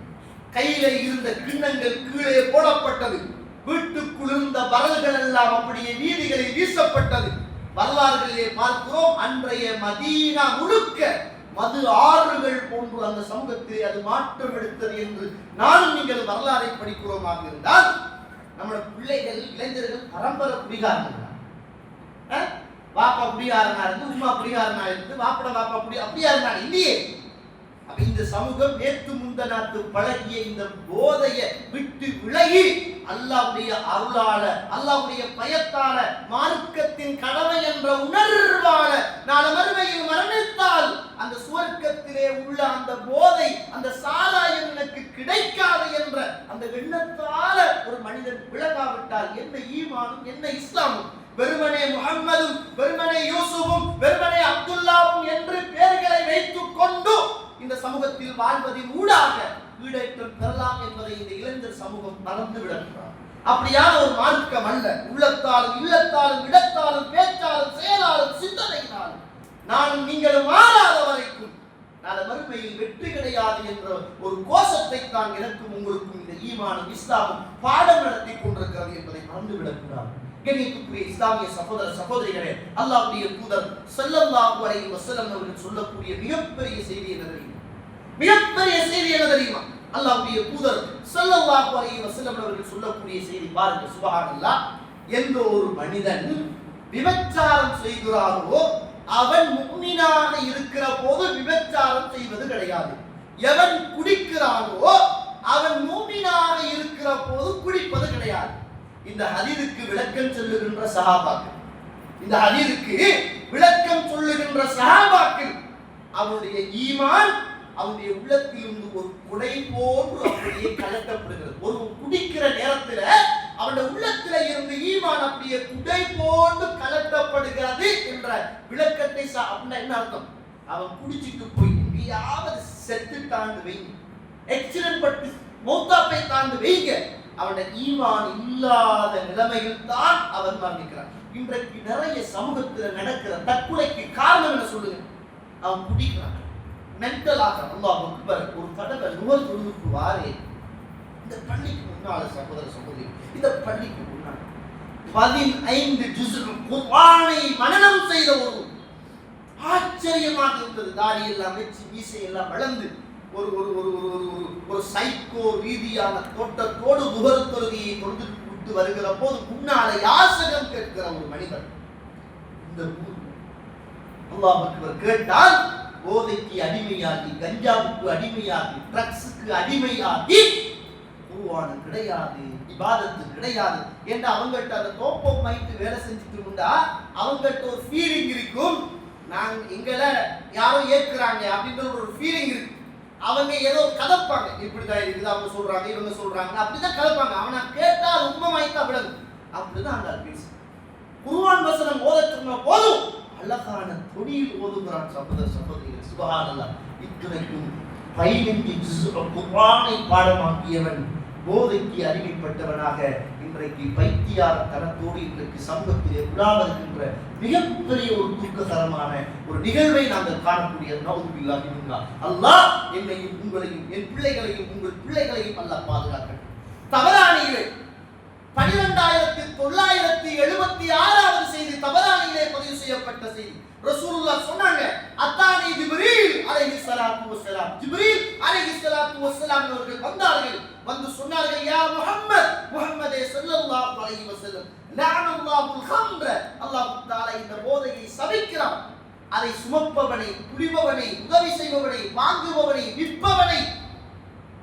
S1: கையில இருந்த கிண்ணங்கள் கீழே போடப்பட்டது. வீட்டுக்குள் இருந்த பரல்கள் எல்லாம் அப்படியே வீதிகளில் வீசப்பட்டது. வரலாறுகளிலே பார்க்கிறோம், அன்றைய மதீனா முழுக்க மது ஆறுகள் போன்று அந்த சமூகத்திலே அது மாற்றம் எடுத்தது என்று நானும் நீங்கள் வரலாறை படிக்கிறோமாக இருந்தால், நம்முடைய பிள்ளைகள் இளைஞர்கள் பரம்பரை குடிகாரர்கள். பாப்பா குடிகாரனா இருந்து, உமா குடிகாரனா இருந்து, வாப்பட பாப்பா அப்படியா இருந்தாங்க இல்லையே. அப்ப இந்த சமூகம் நேற்று முந்தநாத்து பழகிய இந்த போதையை விட்டு விலகி அல்லாஹ்வுடைய அருளால, அல்லாஹ்வுடைய பயத்தால, மார்க்கத்தின் கடமை என்ற உணர்வால நாளை மறுமையில் மரணித்தால் அந்த சுவர்க்கத்திலே உள்ள அந்த போதை, அந்த சாராயம் எனக்கு கிடைக்காது என்ற அந்த எண்ணத்தால ஒரு மனிதன் விலகாவிட்டால் என்ன ஈமானும் என்ன இஸ்லாமும், வெறுமனே முஹம்மதும் வெறுமனே யூசுஃபும் வெறுமனே அப்துல்லாவும் என்று பெயர்களை வைத்துக் கொண்டு இந்த சமூகத்தில் வாழ்வதின் ஊடாக ஈடேற்றம் பெறலாம் என்பதை இந்த இளைஞர் சமூகம் மறந்து விடுகிறார். அப்படியான ஒரு மார்க்கம் அல்ல. உள்ளத்தாலும் இல்லத்தாலும் இடத்தாலும் பேச்சாலும் செயலாலும் சிந்தனையினாலும் நானும் நீங்களும் மாறாத வரைக்கும் நாளை மறுமையில் வெற்றி கிடையாது என்ற ஒரு கோஷத்தை தான் எனக்கும் உங்களுக்கும் இந்த ஈமானும் இஸ்லாமும் பாடம் நடத்தி கொண்டிருக்கிறது என்பதை மறந்துவிடக்கூடாது. கண்ணியத்துக்குரிய இஸ்லாமிய சகோதர சகோதரிகளே, அல்லாஹ்வுடைய தூதர் ஸல்லல்லாஹு அலைஹி வஸல்லம் அவர்கள் சொல்லக்கூடிய மிகப்பெரிய செய்தி என்ன தெரியுமா? மிகப்பெரிய செய்தி என்ன தெரியுமா? அல்லாஹ்வுடைய தூதர் ஸல்லல்லாஹு அலைஹி வஸல்லம் அவர்கள் சொல்லக்கூடிய செய்தி பாருங்க. சுப்ஹானல்லாஹ், எந்த ஒரு மனிதன் விபச்சாரம் செய்கிறாரோ அவன் முஃமினாக இருக்கிற போது விபச்சாரம் செய்வது கிடையாது. எவன் குடிக்கிறானோ அவன் முஃமினாக இருக்கிற போது குடிப்பது கிடையாது. இந்த ஹதீஸுக்கு விளக்கம் சொல்லுகின்ற சஹாபாக்கள், இந்த ஹதீஸுக்கு விளக்கம் சொல்லுகின்ற சஹாபாக்கள், அவனுடைய ஈமான் அவனுடைய உள்ளத்தில் இருந்து ஒரு குடை போன்று அப்படியே கலட்டப்படுகிறது. ஒரு குடிக்கிற நேரத்தில் அவனுடைய உள்ளத்தில் இருந்து ஈமான் அப்படியே குடை போன்று கலட்டப்படுகிறது என்ற விளக்கத்தை அப்படின்னா என்ன அர்த்தம்? அவன் குடிச்சிட்டு போய் எங்கேயாவது செத்து தாண்டு வைங்க, ஆக்சிடென்ட் பட்டு மௌத்தாப்பை தாண்டு வைங்க, அவனுடைய ஈமான் இல்லாத நிலைமையில் தான் அவன் மரணிக்கிறான். இன்றைக்கு நிறைய சமூகத்தில் நடக்கிற தற்கொலைக்கு காரணம் என்ன சொல்லுங்க? அவன் குடிக்கிறான், மென்டல் ஆகிறான். அல்லாஹ் அக்பர். ஒரு தடவை நுகர் தொழுதுக்கு வாரே, இந்த பள்ளிக்கு முன்னால சகோதர சகோதரி, இந்த பள்ளிக்கு முன்னால 15 ஜுஸ்கள் குர்ஆனை மனனம் செய்த ஒரு ஆச்சரியமாக இருந்தது. தாடி எல்லாம் வச்சு மீசை எல்லாம் வளர்ந்து ஒரு ஒரு ஒரு ஒரு ஒரு சைக்கோ ரீதியான தோட்டத்தோடு நுகர் தொழுகையை தொழுது விட்டு வருகிற போது முன்னால யாசகம் கேட்கிற ஒரு மனிதர் இந்த ஊர் அல்லாஹ் அக்பர் கேட்டால், போதைக்கு அடிமையாகி, கஞ்சாவுக்கு அடிமையாகி, ட்ரக்ஸுக்கு அடிமையாகி, குர்ஆன் கிடையாது, இபாதத்து கிடையாது என்று அவங்கள்ட்ட அந்த தோப்ப மைட்டு வேலை செஞ்சுட்டு இருந்தா அவங்கள்ட்ட ஒரு ஃபீலிங் இருக்கும், நாங்க எங்களை யாரோ ஏற்கிறாங்க அப்படின்ற ஒரு ஃபீலிங் இருக்கு. அவங்க ஏதோ கலப்பாங்க, இப்படிதான் இருக்குது அவங்க சொல்றாங்க இவங்க சொல்றாங்க அப்படிதான் கலப்பாங்க. அவனை கேட்டா உண்மை வாய்த்தா விடது அப்படிதான் அந்த பேசு. குர்ஆன் வசனம் ஓத சொன்ன போதும் அழகான தொடியில் ஓதுகிறான் சகோதர சகோதரிகள். சுப்ஹானல்லாஹ். இத்தனைக்கும் 15 ஜுஸ் குர்ஆனை பாடமாக்கியவன் போதைக்கு அடிமைப்பட்டவனாக இன்றைக்கு பைத்தியார் தனத்தோடு இன்றைக்கு சமூகத்திலே உலாவருகின்ற மிகப்பெரிய ஒரு துக்ககரமான ஒரு நிகழ்வை நாங்கள் காணக்கூடிய நவுதுபில்லாஹி மின்ஹா. அல்லாஹ் என்னையும் உங்களையும் என் பிள்ளைகளையும் உங்கள் பிள்ளைகளையும் அல்லாஹ் பாதுகாக்கட்டும். தபரானியிலே 12976வது செய்தி, தபரானியிலே பதிவு செய்யப்பட்ட செய்தி. ரசூலுல்லாஹ் சொன்னாங்க, அத்தானி ஜிப்ரீல் அலைஹிஸ்ஸலாத்து வஸ்ஸலாம், ஜிப்ரீல் அலைஹிஸ்ஸலாத்து வஸ்ஸலாம் அவர்கள் வந்தார்கள். வந்து சொன்னார்கள், யா முஹம்மத், முஹம்மதே ஸல்லல்லாஹு அலைஹி வஸல்லம், லஅனல்லாஹுல் ஹம்ர, அல்லாஹ் தஆலா இந்த போதையை சபிக்கிறான். அதை சுமப்பவனை, குடிப்பவனை, உதவி செய்பவனை, வாங்குபவனை, விற்பவனை,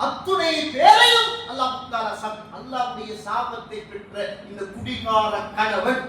S1: அத்துணை பேரையும் அல்லாஹ் தஆலா அல்லாஹ்வுடைய சாபத்தை பெற்ற இந்த குடிகார கணவன்,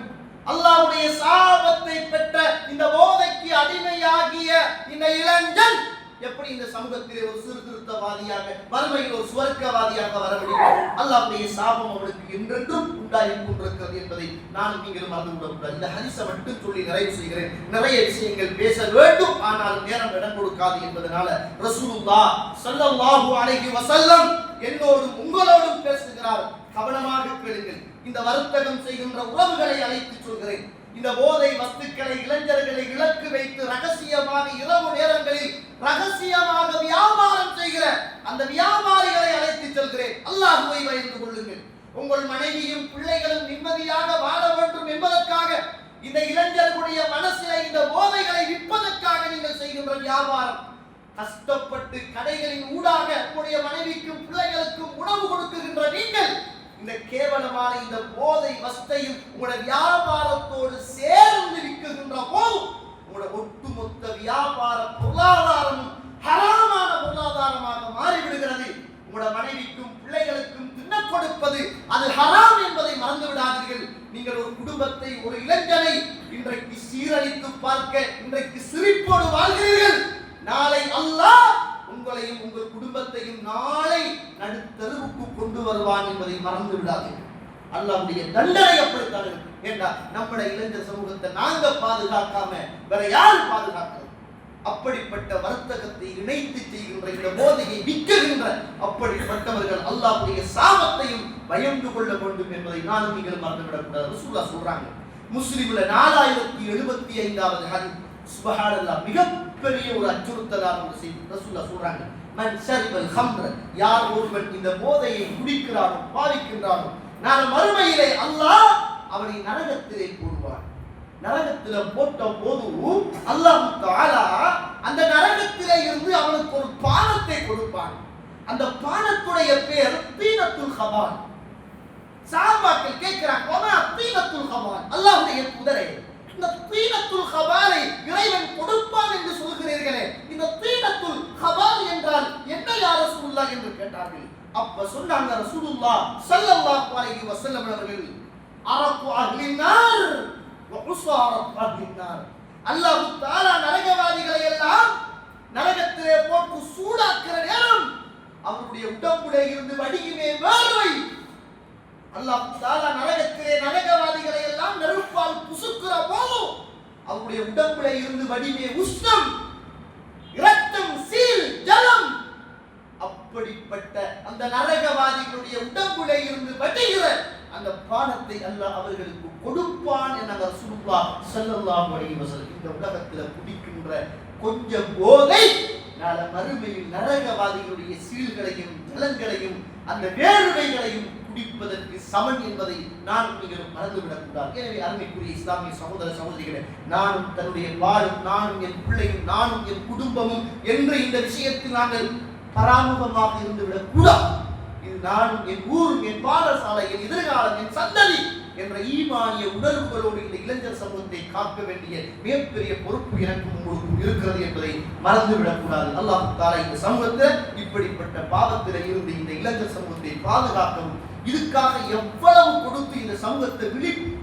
S1: அல்லாஹ்வுடைய சாபத்தை பெற்ற இந்த போதைக்கு அடிமையாகிய இந்த இளைஞன் எப்படி இந்த சமூகத்திலே ஒரு சீர்திருத்தவாதியாக, மறுமையில் ஒரு சுவர்க்கவாதியாக வர முடியும்? அல்லாஹ்வுடைய சாபம் அவனுக்கு என்றென்றும் உண்டாகிக் கொண்டிருக்கிறது என்பதை நான் நீங்களும் மறந்துவிடக்கூடாது. இந்த ஹதீஸை மட்டும் சொல்லி நிறைவு செய்கிறேன். நிறைய விஷயங்கள் பேச வேண்டும், ஆனால் நேரம் இடம் கொடுக்காது என்பதனால ரசூலுல்லாஹ் ஸல்லல்லாஹு அலைஹி வஸல்லம் என்னோடும் உங்களோடும் பேசுகிறார். கவனமாக கேளுங்கள். இந்த வர்த்தகம் செய்கின்ற உறவுகளை அழைத்து சொல்கிறேன். இந்த போதை வஸ்துக்களை, இளைஞர்களை இலக்கு வைத்து ரகசியமாக இரவு நேரங்களில் ரகசியமாக வியாபாரம் செய்கிற அந்த வியாபாரிகளை அழைத்து செல்கிறேன். அல்லாஹ்வை பயந்து கொள்ளுங்கள். உங்கள் மனைவியும் பிள்ளைகளும் நிம்மதியாக வாழ வேண்டும் என்பதற்காக இந்த இளைஞர்களுடைய மனசிலே இந்த போதைகளை விற்பதற்காக நீங்கள் செய்கின்ற வியாபாரம், கஷ்டப்பட்டு கடைகளின் ஊடாக உங்களுடைய மனைவிக்கும் பிள்ளைகளுக்கும் உணவு கொடுக்குகின்ற நீங்கள் இந்த கேவலமான இந்த போதை வஸ்தையும் உங்களுடைய வியாபாரத்தோடு சேர்ந்து விற்கின்ற போது உங்களுடைய ஒட்டுமொத்த வியாபார பொருளாதாரமும் ஹராமான பொருளாதாரமாக மாறிவிடுகிறது. உங்களுடைய மனைவிக்கும் பிள்ளைகளுக்கும் தின்ன கொடுப்பது அது ஹராம் என்பதை மறந்து விடாதீர்கள். நீங்கள் ஒரு குடும்பத்தை, ஒரு இளைஞனை இன்றைக்கு சீரழித்து பார்க்க இன்றைக்கு சிரிப்போடு வாழ்கிறீர்கள். நாளை அல்லாஹ் உங்களையும் உங்கள் குடும்பத்தையும் நாளை நடுத்தருவுக்கு கொண்டு வருவான் என்பதை மறந்து விடாதீர்கள். அல்லாஹ்வுடைய தண்டனை அப்படித்தான் இருக்கும். ஏண்டா நம்முடைய இளைஞர் சமூகத்தை நாங்க பாதுகாக்காம வேற யார் பாதுகாக்கிறது? அப்படிப்பட்ட வர்த்தகத்தை இணைத்து செய்கின்ற இந்த போதையை விற்கின்ற அப்படிப்பட்டவர்கள் அல்லாஹ்வுடைய சாபத்தையும் பயந்து கொள்ள வேண்டும் என்பதை நான் நீங்கள் மறந்துவிடக்கூடாது. ரசூலுல்லாஹ் சொல்றாங்க, முஸ்லிம்ல 4075வது ஹதீஸ். சுப்ஹானல்லாஹ், மிகப்பெரிய ஒரு அச்சுறுத்தலான ஒரு செய்தி. ரசூலுல்லாஹ் சொல்றாங்க, மன் ஷரிபல் ஹம்ர, யார் ஒருவன் இந்த போதையை குடிக்கிறானோ, பாவிக்கின்றானோ, நாளை மறுமையிலே அல்லாஹ் அவனை நரகத்திலே போடுவான். நரகத்திலே போட்ட போது அல்லாஹ் தஆலா அந்த நரகத்திலே இருந்து அவனுக்கு ஒரு பானத்தை கொடுப்பான். அந்த பானத்துடைய பெயர் தீனத்துல் ஹபான். சஹாபாக்கள் கேட்கிறாங்க, வமா தீனத்துல் ஹபான், அல்லாஹ்வுடைய தூதரே, இந்த தீனத்துல் ஹபானை இறைவன் கொடுப்பான் என்று சொல்கிறீர்களே, இந்த தீனத்துல் ஹபான் என்றால் என்ன யா ரசூலுல்லாஹ் என்று கேட்டார்கள். அப்ப சொன்னாங்க ரசூலுல்லாஹ் ஸல்லல்லாஹு அலைஹி வஸல்லம் அவர்கள், அரகு அஹ்லின் நார் வ உஸாரத் அஹ்லின் நார், அல்லாஹ் தஆலா நரகவாதிகளை எல்லாம் நரகத்திலே போட்டு சூடாக்குற நேரம் அவருடைய உடம்பிலே இருந்து வடியுமே வேர்வை. அல்லாஹ் தஆலா நரகத்திலே நரகவாதிகளை எல்லாம் நெருப்பால் புசுக்குற போது அவருடைய உடம்பிலே இருந்து வடியுமே உஷ்ணம். அந்த நரகவாதிகளுடைய உடம்புல இருந்து வடிகிற அந்த பானத்தை அல்லாஹ் அவர்களுக்கு கொடுப்பான் என ரசூலுல்லாஹ் ஸல்லல்லாஹு அலைஹி வஸல்லம். இந்த உலகத்தில் குடிக்கின்ற கொஞ்சம் போதை நாளை மறுமையில் நரகவாதிகளுடைய சீல்களையும் ஜலங்களையும் அந்த வேர்வைகளையும் குடிப்பதற்கு சமன் என்பதை நான் நீங்கள் மறந்துவிடக் கூடாது. எனவே அருமைக்குரிய இஸ்லாமிய சகோதர சகோதரிகளே, நானும் தன்னுடைய வாழும், நானும் என் பிள்ளையும், நானும் என் குடும்பமும் என்ற இந்த விஷயத்தில் நாங்கள் பராமுகமாக இருந்துவிடக் கூடாது. இது நானும் என் ஊரும், என் பாடசாலை, என் எதிர்காலம், என் சந்ததி என்ற ஈமானிய உணர்வுகளோடு இந்த இளைஞர் சமூகத்தை காக்க வேண்டிய மிகப்பெரிய பொறுப்பு எனக்கும் உங்களுக்கும் இருக்கிறது என்பதை மறந்துவிடக் கூடாது. அல்லாஹ் தஆலா இந்த சமூகத்தை இப்படிப்பட்ட பாவத்தில் இருந்து இந்த இளைஞர் சமூகத்தை பாதுகாக்கவும், இதுக்காக எவ்வளவு கொடுத்து இந்த சமூகத்தை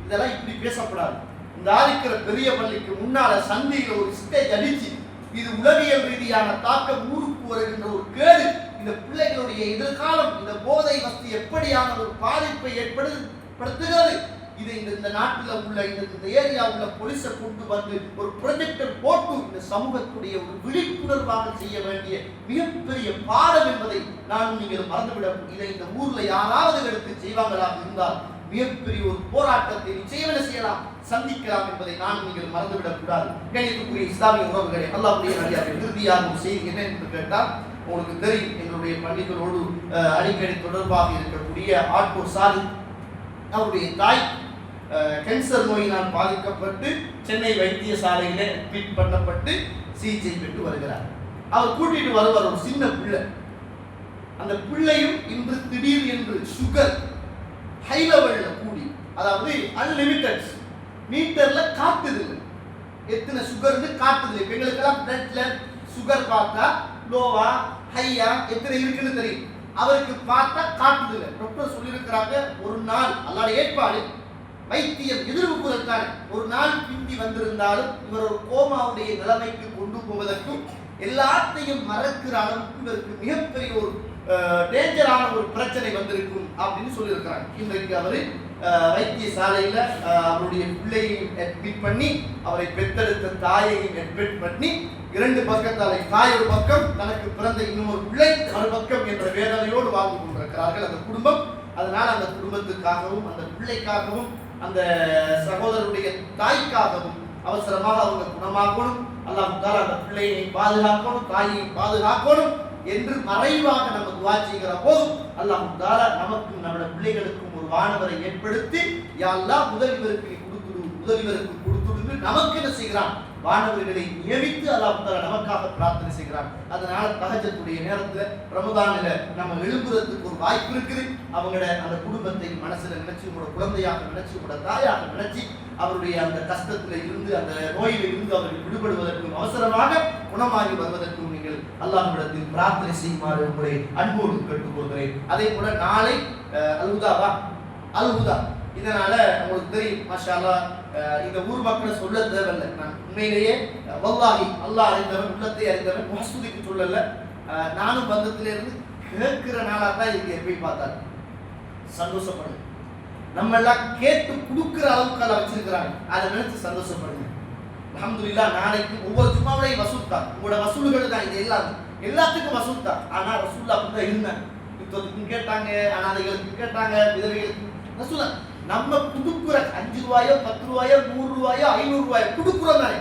S1: இதெல்லாம் இப்படி பேசப்படாது. இந்த ஆதிக்கிற பெரிய பள்ளிக்கு முன்னால சந்தையில் ஒரு ஸ்டேஜ் அடிச்சு இது உளவியல் ரீதியான தாக்கம் ஊருக்கு வருகின்ற ஒரு கேடு, இந்த பிள்ளைகளுடைய எதிர்காலம், இந்த போதை வஸ்து எப்படியான ஒரு பாதிப்பை ஏற்படுத்துகிறது. இதை இந்த நாட்டில் உள்ள இந்த ஏரியா உள்ள போலீஸை கொண்டு வந்து ஒரு ப்ரொஜெக்டர் போட்டு இந்த சமூகத்துடைய ஒரு விழிப்புணர்வாக செய்ய வேண்டிய மிகப்பெரிய பாடம் என்பதை நான் நீங்கள் மறந்துவிட. இதை இந்த ஊர்ல யாராவது எடுத்து செய்வாங்களாக இருந்தால் மிகப்பெரிய ஒரு போராட்டத்தை நிச்சயம் செய்யலாம், சந்திக்கலாம் என்பதை நான் நீங்கள் மறந்துவிடக் கூடாது. கணிதத்துக்குரிய இஸ்லாமிய உறவுகளை அல்லாஹ்வுடைய நடிகார்கள் இறுதியாக ஒரு செய்தி என்ன என்று கேட்டால், உங்களுக்கு தெரியும் எங்களுடைய பள்ளிகளோடு அடிக்கடி தொடர்பாக இருக்கக்கூடிய ஆட்டோ சாதி, அவருடைய தாய் கேன்சர் நோயினால் பாதிக்கப்பட்டு சென்னை வைத்தியசாலையிலே அட்மிட் பண்ணப்பட்டு சிகிச்சை பெற்று வருகிறார். அவர் கூட்டிட்டு வருவார் ஒரு சின்ன பிள்ளை. அந்த பிள்ளையும் இன்று திடீர் என்று சுகர் ஹை லெவல்ல கூடி, அதாவது அன்லிமிட்டட் மீட்டர்ல காட்டுது, எத்தனை சுகர்னு காட்டுது. எங்களுக்கெல்லாம் பிளட்ல சுகர் பார்த்தா லோவா ஹையா எத்தனை இருக்குன்னு தெரியும், அவருக்கு பார்த்தா காட்டுது. டாக்டர் சொல்லியிருக்கிறாங்க, ஒரு நாள் அல்லாத ஏற்பாடு வைத்தியம் எதிர்ப்புறத்தான ஒரு நாள் பிந்தி வந்திருந்தாலும் இவர் ஒரு கோமாவுடைய நிலைமைக்கு கொண்டு போவதற்கும் எல்லாத்தையும் மறக்கிற அளவுக்கு இவருக்கு மிகப்பெரிய ஒரு டேஞ்சரான ஒரு பிரச்சனை வந்திருக்கும் அப்படின்னு சொல்லியிருக்கிறாங்க. இன்றைக்கு அவர் வைத்தியசாலையில் அவருடைய பிள்ளையையும் அட்மிட் பண்ணி, அவரை பெற்றெடுத்த தாயையும் அட்மிட் பண்ணி, இரண்டு பக்கத்தாலை, தாய் ஒரு பக்கம், தனக்கு பிறந்த இன்னொரு பிள்ளை மறுபக்கம் என்ற வேதனையோடு வாழ்ந்து கொண்டிருக்கிறார்கள் அந்த குடும்பம். அதனால அந்த குடும்பத்துக்காகவும் அந்த பிள்ளைக்காகவும் அந்த சகோதரருடைய தாய்க்காகவும் அவசரமாக அவங்க குணமாக்கணும், அல்லாஹ் தஆலா அந்த பிள்ளையை பாதுகாக்கணும், தாயை பாதுகாக்கணும் என்று மறைவாக நம்ம துஆ செய்கிற போது அல்லாஹ் தஆலா நமக்கும் நம்முடைய பிள்ளைகளுக்கும் ஒரு வானவரை ஏற்படுத்தி, யா அல்லாஹ் முதல்வருக்கு கொடுத்துடு நமக்கு என்ன செய்கிறான், வானவர்களை நியமித்து அல்லாஹ் தஆலா நமக்காக பிரார்த்தனை செய்கிறான். அதனால தஹஜ்ஜுடைய நேரத்தில் ரமதானில நம்ம எழும்புறதுக்கு ஒரு வாய்ப்பு இருக்குது. அவங்கள அந்த குடும்பத்தை மனசுல நினைச்சு, உங்களோட குழந்தையாக நினைச்சு, உங்களோட தாயாக நினைச்சு, அவருடைய அந்த கஷ்டத்துல இருந்து, அந்த நோயில இருந்து அவர்கள் விடுபடுவதற்கும் அவசரமாக குணமாகி வருவதற்கும் நீங்கள் அல்லாஹ்விடத்தில் பிரார்த்தனை செய்யுமாறு உங்களை அன்போடு கேட்டுக்கொள்கிறேன். அதே போல நாளை அல்-ஹுதா இதனால உங்களுக்கு தெரியும், மாஷா அல்லாஹ், இந்த ஊர் மக்களை சொல்ல தேவையில்லை. நான் உண்மையிலேயே வல்லாஹி அல்லாஹ் அறிந்தவன், உள்ளத்தை அறிந்தவன், மஹ்சூதிக்கு சொல்லல. நானும் பந்தத்திலிருந்து கேட்கிற நாளா தான் இருக்கு. போய் பார்த்தாரு சந்தோஷப்படுங்க. நம்ம எல்லாம் கேட்டு கொடுக்குற அளவுக்கு அதை வச்சிருக்கிறாங்க, அதை நினைச்சு சந்தோஷப்படுங்க. அல்ஹம்துலில்லாஹ், நாளைக்கு ஒவ்வொரு ஜும்மாவிலையும் வசூல் தான், உங்களோட வசூல்கள் தான், இது எல்லாத்துக்கும் வசூல் தான். ஆனா ரசூல் அப்படிதான் இருந்தாங்க. யுத்தத்துக்கும் கேட்டாங்க, அனாதைகளுக்கு கேட்டாங்க, விதவைகளுக்கு ரசூல். நம்ம கொடுக்குற 5 ரூபாயோ 10 ரூபாயோ 100 ரூபாயோ 500 ரூபாயோ கொடுக்குறோம் தானே,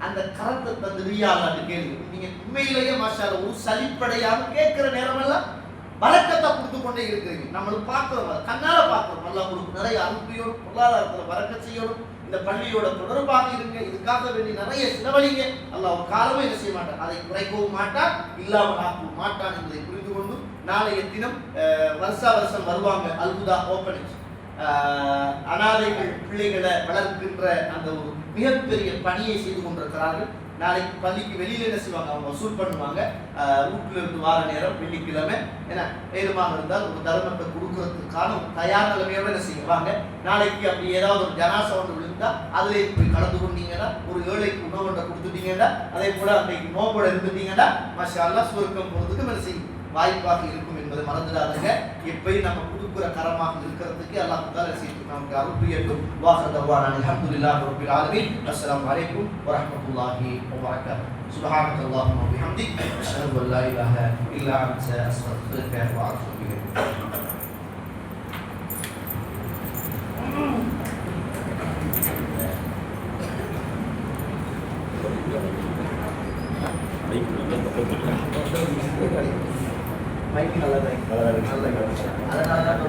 S1: அந்த கரத்தை தந்து ரியாலான்னு கேள்வி. நீங்க உண்மையிலேயே மாஷா அல்லாஹ் ஒரு சலிப்படையாம கேட்கிற நேரமெல்லாம் பரக்கத்தை கொடுத்து கொண்டே இருக்கிறீங்க. நம்மளுக்கு பார்க்கிறோம், கண்ணால பார்க்கிறோம். அல்லாஹ் உங்களுக்கு நிறைய அனுப்பியோடும், பொருளாதாரத்தில் பரக்கத் செய்யணும். இந்த பள்ளியோட தொடர்பாக இருங்க, இதுக்காக வேண்டி நிறைய செலவழிங்க. அல்லாஹ் ஒரு காலமே என்ன செய்ய மாட்டான், அதை குறைக்கவும் மாட்டான், இல்லாமல் ஆக்கவும் மாட்டான் என்பதை புரிந்து கொண்டு நாளைய தினம் வருஷம் வருவாங்க அல்-ஹுதா ஓப்பனிங். அனாதைகள் பிள்ளைகளை வளர்க்கின்ற அந்த ஒரு மிகப்பெரிய பணியை செய்து கொண்டிருக்கிறார்கள். நாளைக்கு பள்ளிக்கு வெளியில என்ன செய்வாங்க, அவங்க வசூல் பண்ணுவாங்க. வீட்டுல இருந்து வார நேரம் வெள்ளிக்கிழமை ஏன்னா நேரமாக இருந்தால் ஒரு தர்மத்தை கொடுக்கறதுக்கான ஒரு தயார் நிலைமையோட என்ன செய்வாங்க. நாளைக்கு அப்படி ஏதாவது ஒரு ஜனாசா ஒன்று விழுந்தா அதிலே போய் கலந்து கொண்டீங்கன்னா, ஒரு ஏழைக்கு உணவு கொடுத்துட்டீங்கன்னா, அதே போல அன்றைக்கு நோம்போட இருந்துட்டீங்கன்னா மாஷா அல்லாஹ் சுவர்க்கம் போறதுக்கு என்ன செய்யும் வாய்ப்பாக இருக்கும் என்பதை மறந்துடாதுங்க. எப்பயும் நம்ம கொடுக்குற கரமாக இருக்கிறதுக்கு அல்லாஹ் தஆலா செய்து நமக்கு அருள் புரியட்டும். வாஹதவானா அல்ஹம்துலில்லாஹி ரப்பில் ஆலமீன். அஸ்ஸலாமு அலைக்கும் வரஹ்மத்துல்லாஹி வபரகாத்துஹு. சுப்ஹானக அல்லாஹும்ம வபிஹம்திக் அஷ்ஹது அன் லா இலாஹா இல்லா அன்த அஸ்தக்ஃபிருக வ அத்தூபு இலைக். மைக்கு நல்லா தான் அதனால தான்